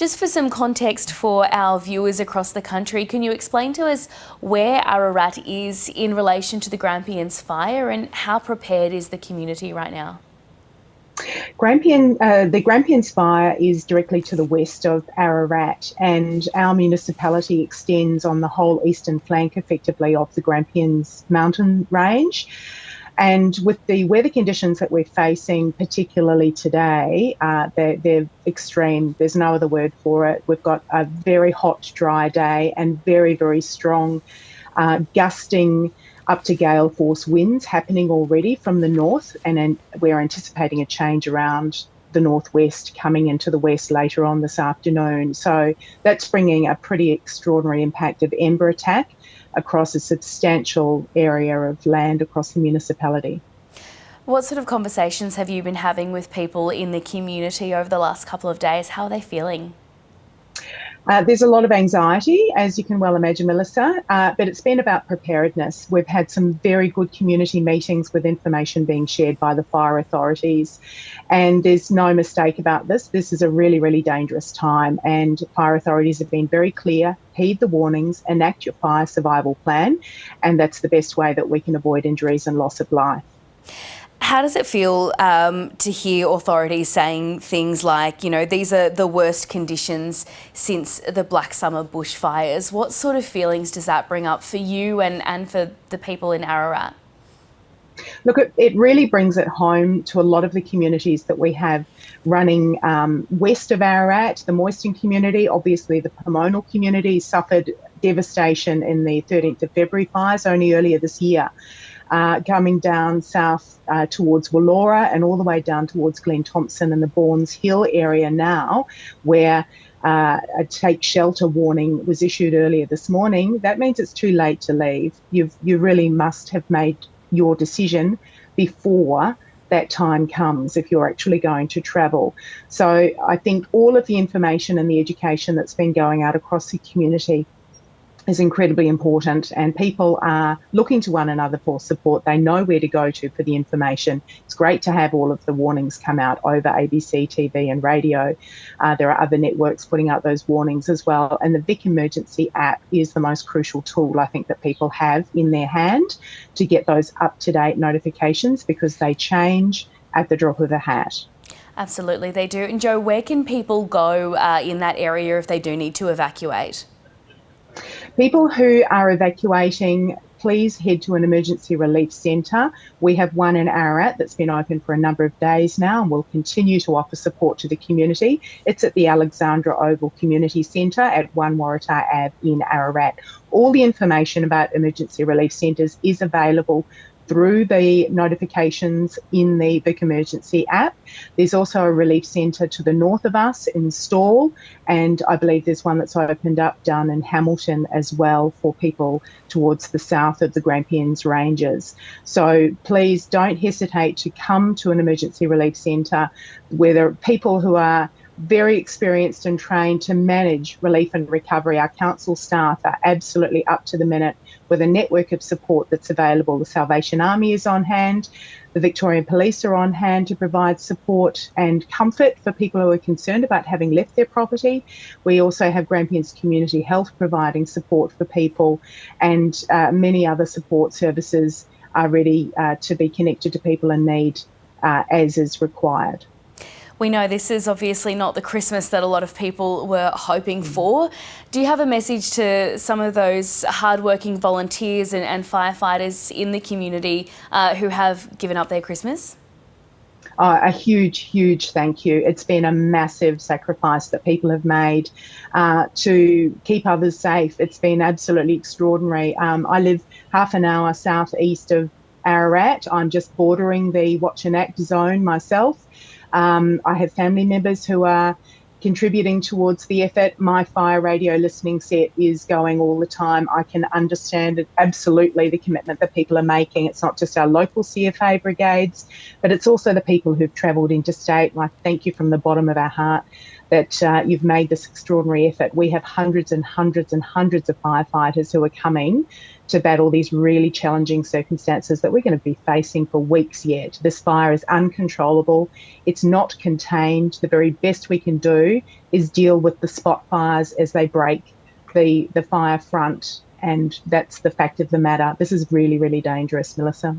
Just for some context for our viewers across the country, can you explain to us where Ararat is in relation to the Grampians fire and how prepared is the community right now? The Grampians fire is directly to the west of Ararat, and our municipality extends on the whole eastern flank effectively of the Grampians mountain range. And with the weather conditions that we're facing, particularly today, they're extreme. There's no other word for it. We've got a very hot, dry day and very, very strong gusting up to gale force winds happening already from the north, and then we're anticipating a change around the northwest coming into the west later on this afternoon. So that's bringing a pretty extraordinary impact of ember attack across a substantial area of land across the municipality. What sort of conversations have you been having with people in the community over the last couple of days? How are they feeling? There's a lot of anxiety, as you can well imagine, Melissa, but it's been about preparedness. We've had some very good community meetings with information being shared by the fire authorities, and there's no mistake about this. This is a really, really dangerous time, and fire authorities have been very clear: heed the warnings, enact your fire survival plan, and that's the best way that we can avoid injuries and loss of life. How does it feel to hear authorities saying things like, you know, these are the worst conditions since the Black Summer bushfires? What sort of feelings does that bring up for you and for the people in Ararat? Look, it really brings it home to a lot of the communities that we have running west of Ararat. The Moyston community, obviously the Pomona community, suffered devastation in the 13th of February fires only earlier this year. Coming down south towards Wallora and all the way down towards Glen Thompson and the Bournes Hill area now, where a take shelter warning was issued earlier this morning. That means it's too late to leave. You really must have made your decision before that time comes if you're actually going to travel. So I think all of the information and the education that's been going out across the community is incredibly important, and people are looking to one another for support. They know where to go to for the information. It's great to have all of the warnings come out over ABC, TV and radio. There are other networks putting out those warnings as well, and the Vic Emergency app is the most crucial tool I think that people have in their hand to get those up-to-date notifications, because they change at the drop of a hat. Absolutely, they do. And Jo, where can people go in that area if they do need to evacuate? People who are evacuating, please head to an emergency relief centre. We have one in Ararat that's been open for a number of days now and will continue to offer support to the community. It's at the Alexandra Oval Community Centre at 1 Waratah Ave in Ararat. All the information about emergency relief centres is available through the notifications in the Vic Emergency app. There's also a relief centre to the north of us in Stawell, and I believe there's one that's opened up down in Hamilton as well for people towards the south of the Grampians Ranges. So please don't hesitate to come to an emergency relief centre where there are people who are very experienced and trained to manage relief and recovery. Our council staff are absolutely up to the minute with a network of support that's available. The Salvation Army is on hand. The Victorian Police are on hand to provide support and comfort for people who are concerned about having left their property. We also have Grampians Community Health providing support for people, and many other support services are ready to be connected to people in need as is required. We know this is obviously not the Christmas that a lot of people were hoping for. Do you have a message to some of those hardworking volunteers and firefighters in the community who have given up their Christmas? A huge, huge thank you. It's been a massive sacrifice that people have made to keep others safe. It's been absolutely extraordinary. I live half an hour southeast of Ararat. I'm just bordering the Watch and Act zone myself. I have family members who are contributing towards the effort. My fire radio listening set is going all the time. I can understand absolutely the commitment that people are making. It's not just our local CFA brigades, but it's also the people who've travelled interstate. And I thank you from the bottom of our heart that you've made this extraordinary effort. We have hundreds and hundreds and hundreds of firefighters who are coming to battle these really challenging circumstances that we're going to be facing for weeks yet. This fire is uncontrollable. It's not contained. The very best we can do is deal with the spot fires as they break the fire front, and that's the fact of the matter. This is really, really dangerous, Melissa.